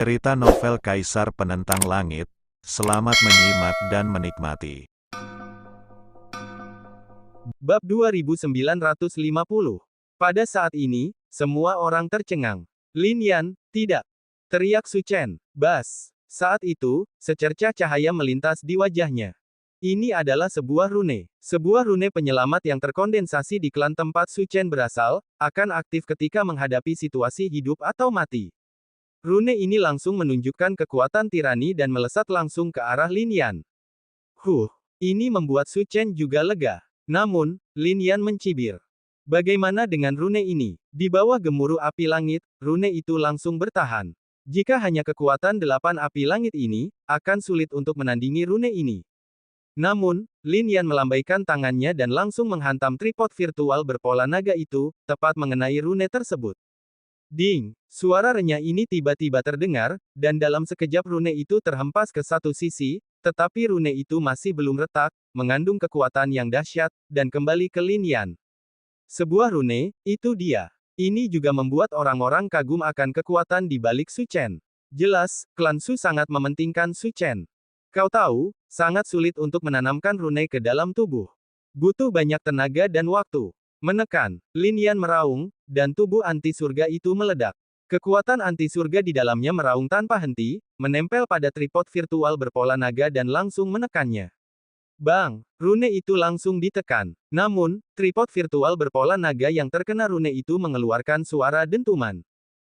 Cerita novel Kaisar Penentang Langit. Selamat menyimak dan menikmati. Bab 2950. Pada saat ini, semua orang tercengang. Lin Yan, tidak. Teriak Su Chen. Bas. Saat itu, secercah cahaya melintas di wajahnya. Ini adalah sebuah rune. Sebuah rune penyelamat yang terkondensasi di klan tempat Su Chen berasal, akan aktif ketika menghadapi situasi hidup atau mati. Rune ini langsung menunjukkan kekuatan tirani dan melesat langsung ke arah Lin Yan. Ini membuat Su Chen juga lega. Namun, Lin Yan mencibir. Bagaimana dengan rune ini? Di bawah gemuruh api langit, rune itu langsung bertahan. Jika hanya kekuatan 8 api langit ini, akan sulit untuk menandingi rune ini. Namun, Lin Yan melambaikan tangannya dan langsung menghantam tripod virtual berpola naga itu, tepat mengenai rune tersebut. Ding! Suara renyah ini tiba-tiba terdengar, dan dalam sekejap rune itu terhempas ke satu sisi, tetapi rune itu masih belum retak, mengandung kekuatan yang dahsyat, dan kembali ke Lin Yan. Sebuah rune, itu dia. Ini juga membuat orang-orang kagum akan kekuatan di balik Su Chen. Jelas, klan Su sangat mementingkan Su Chen. Kau tahu, sangat sulit untuk menanamkan rune ke dalam tubuh. Butuh banyak tenaga dan waktu. Menekan, Lin Yan meraung, dan tubuh anti surga itu meledak. Kekuatan anti surga di dalamnya meraung tanpa henti, menempel pada tripod virtual berpola naga dan langsung menekannya. Bang! Rune itu langsung ditekan. Namun, tripod virtual berpola naga yang terkena rune itu mengeluarkan suara dentuman.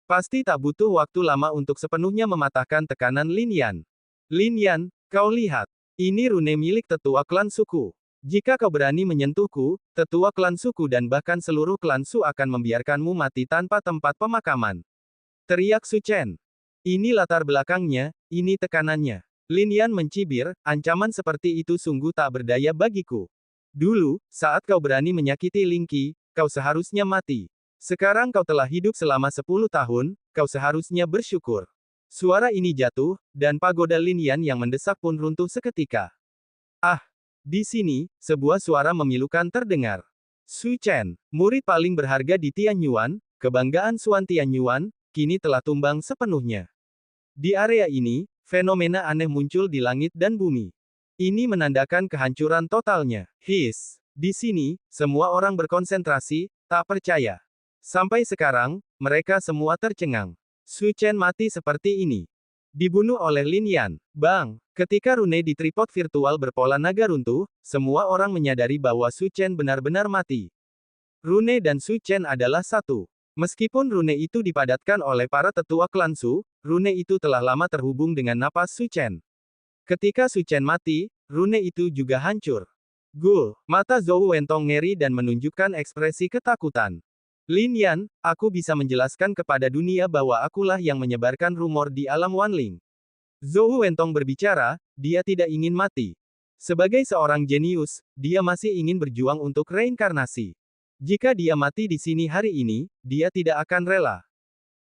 Pasti tak butuh waktu lama untuk sepenuhnya mematahkan tekanan Lin Yan. Lin Yan, kau lihat. Ini rune milik tetua klan suku. Jika kau berani menyentuhku, tetua klan suku dan bahkan seluruh klan Su akan membiarkanmu mati tanpa tempat pemakaman. Teriak Su Chen. Ini latar belakangnya, ini tekanannya. Lin Yan mencibir, ancaman seperti itu sungguh tak berdaya bagiku. Dulu, saat kau berani menyakiti Ling Qi, kau seharusnya mati. Sekarang kau telah hidup selama 10 tahun, kau seharusnya bersyukur. Suara ini jatuh, dan pagoda Lin Yan yang mendesak pun runtuh seketika. Ah! Di sini, sebuah suara memilukan terdengar. Su Chen, murid paling berharga di Tianyuan, kebanggaan Suan Tianyuan, kini telah tumbang sepenuhnya. Di area ini, fenomena aneh muncul di langit dan bumi. Ini menandakan kehancuran totalnya. Di sini, semua orang berkonsentrasi, tak percaya. Sampai sekarang, mereka semua tercengang. Su Chen mati seperti ini. Dibunuh oleh Lin Yan. Bang! Ketika rune di tripod virtual berpola naga runtuh, semua orang menyadari bahwa Su Chen benar-benar mati. Rune dan Su Chen adalah satu. Meskipun rune itu dipadatkan oleh para tetua klan Su, rune itu telah lama terhubung dengan napas Su Chen. Ketika Su Chen mati, rune itu juga hancur. Mata Zhou Wentong ngeri dan menunjukkan ekspresi ketakutan. Lin Yan, aku bisa menjelaskan kepada dunia bahwa akulah yang menyebarkan rumor di alam Wanling. Zhou Wentong berbicara, dia tidak ingin mati. Sebagai seorang jenius, dia masih ingin berjuang untuk reinkarnasi. Jika dia mati di sini hari ini, dia tidak akan rela.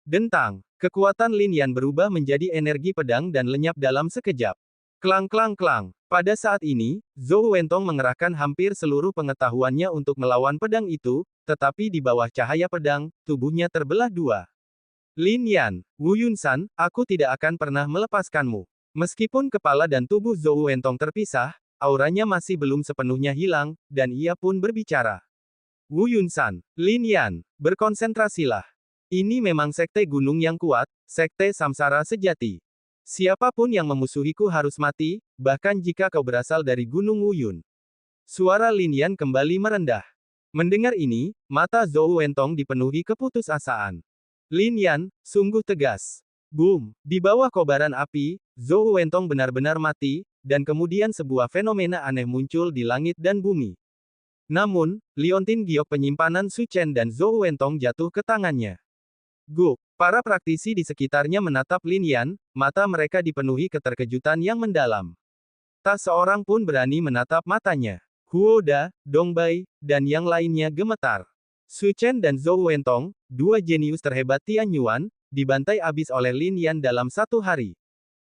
Dentang, kekuatan Lin Yan berubah menjadi energi pedang dan lenyap dalam sekejap. Klang klang klang. Pada saat ini, Zhou Wentong mengerahkan hampir seluruh pengetahuannya untuk melawan pedang itu, tetapi di bawah cahaya pedang, tubuhnya terbelah dua. Lin Yan, Wu Yunsan, aku tidak akan pernah melepaskanmu. Meskipun kepala dan tubuh Zhou Wentong terpisah, auranya masih belum sepenuhnya hilang, dan ia pun berbicara. Wu Yunsan, Lin Yan, berkonsentrasilah. Ini memang sekte gunung yang kuat, sekte samsara sejati. Siapapun yang memusuhiku harus mati, bahkan jika kau berasal dari Gunung Wuyun. Suara Lin Yan kembali merendah. Mendengar ini, mata Zhou Wentong dipenuhi keputusasaan. Lin Yan, sungguh tegas. Boom! Di bawah kobaran api, Zhou Wentong benar-benar mati, dan kemudian sebuah fenomena aneh muncul di langit dan bumi. Namun, liontin giok penyimpanan Su Chen dan Zhou Wentong jatuh ke tangannya. Para praktisi di sekitarnya menatap Lin Yan, mata mereka dipenuhi keterkejutan yang mendalam. Tak seorang pun berani menatap matanya. Huo Da, Dong Bai, dan yang lainnya gemetar. Su Chen dan Zhou Wentong, dua jenius terhebat Tianyuan, dibantai abis oleh Lin Yan dalam satu hari.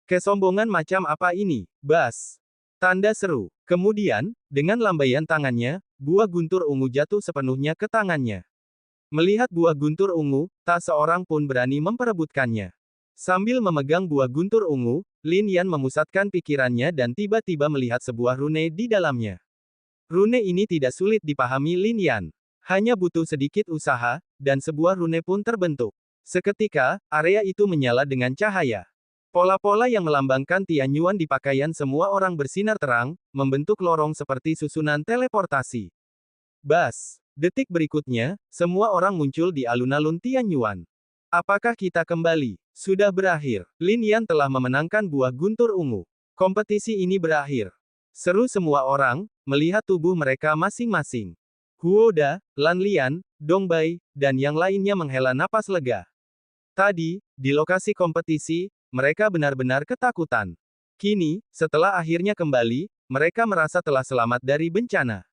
Kesombongan macam apa ini? Bas! Tanda seru. Kemudian, dengan lambaian tangannya, buah guntur ungu jatuh sepenuhnya ke tangannya. Melihat buah guntur ungu, tak seorang pun berani memperebutkannya. Sambil memegang buah guntur ungu, Lin Yan memusatkan pikirannya dan tiba-tiba melihat sebuah rune di dalamnya. Rune ini tidak sulit dipahami Lin Yan. Hanya butuh sedikit usaha, dan sebuah rune pun terbentuk. Seketika, area itu menyala dengan cahaya. Pola-pola yang melambangkan Tianyuan di pakaian semua orang bersinar terang, membentuk lorong seperti susunan teleportasi. Bas! Detik berikutnya, semua orang muncul di alun-alun Tianyuan. Apakah kita kembali? Sudah berakhir. Lin Yan telah memenangkan buah guntur ungu. Kompetisi ini berakhir. Seru semua orang, melihat tubuh mereka masing-masing. Huoda, Lan Lian, Dongbai, dan yang lainnya menghela napas lega. Tadi, di lokasi kompetisi, mereka benar-benar ketakutan. Kini, setelah akhirnya kembali, mereka merasa telah selamat dari bencana.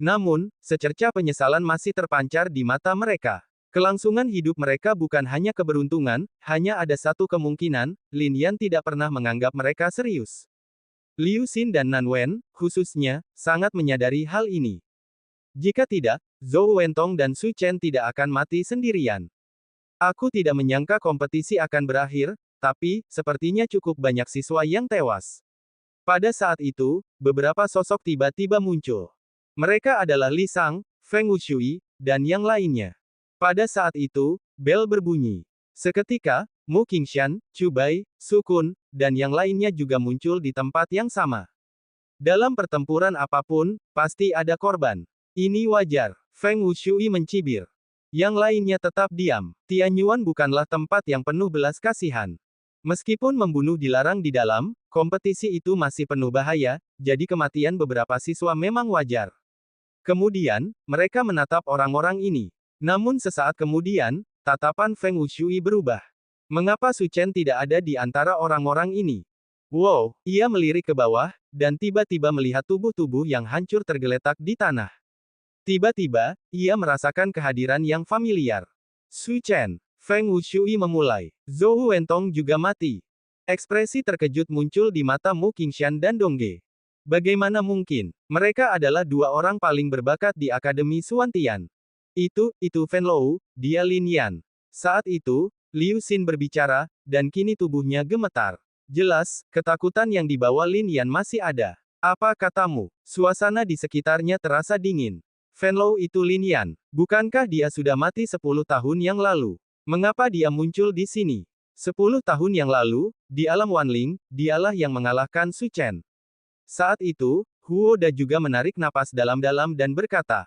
Namun, secerca penyesalan masih terpancar di mata mereka. Kelangsungan hidup mereka bukan hanya keberuntungan, hanya ada satu kemungkinan, Lin Yan tidak pernah menganggap mereka serius. Liu Xin dan Nan Wen, khususnya, sangat menyadari hal ini. Jika tidak, Zhou Wentong dan Su Chen tidak akan mati sendirian. Aku tidak menyangka kompetisi akan berakhir, tapi, sepertinya cukup banyak siswa yang tewas. Pada saat itu, beberapa sosok tiba-tiba muncul. Mereka adalah Li Sang, Feng Wushui, dan yang lainnya. Pada saat itu, bel berbunyi. Seketika, Mu Qingshan, Chu Bai, Su Kun, dan yang lainnya juga muncul di tempat yang sama. Dalam pertempuran apapun, pasti ada korban. Ini wajar. Feng Wushui mencibir. Yang lainnya tetap diam. Tianyuan bukanlah tempat yang penuh belas kasihan. Meskipun membunuh dilarang di dalam, kompetisi itu masih penuh bahaya, jadi kematian beberapa siswa memang wajar. Kemudian, mereka menatap orang-orang ini. Namun sesaat kemudian, tatapan Feng Wushui berubah. Mengapa Su Chen tidak ada di antara orang-orang ini? Wow, ia melirik ke bawah, dan tiba-tiba melihat tubuh-tubuh yang hancur tergeletak di tanah. Tiba-tiba, ia merasakan kehadiran yang familiar. Su Chen. Feng Wushui memulai. Zhou Wentong juga mati. Ekspresi terkejut muncul di mata Mu Qingshan dan Dongge. Bagaimana mungkin? Mereka adalah dua orang paling berbakat di Akademi Suantian. Itu Fenlou, dia Lin Yan. Saat itu, Liu Xin berbicara, dan kini tubuhnya gemetar. Jelas, ketakutan yang dibawa Lin Yan masih ada. Apa katamu? Suasana di sekitarnya terasa dingin. Fenlou itu Lin Yan. Bukankah dia sudah mati 10 tahun yang lalu? Mengapa dia muncul di sini? 10 tahun yang lalu, di alam Wanling, dialah yang mengalahkan Su Chen. Saat itu, Huoda juga menarik napas dalam-dalam dan berkata,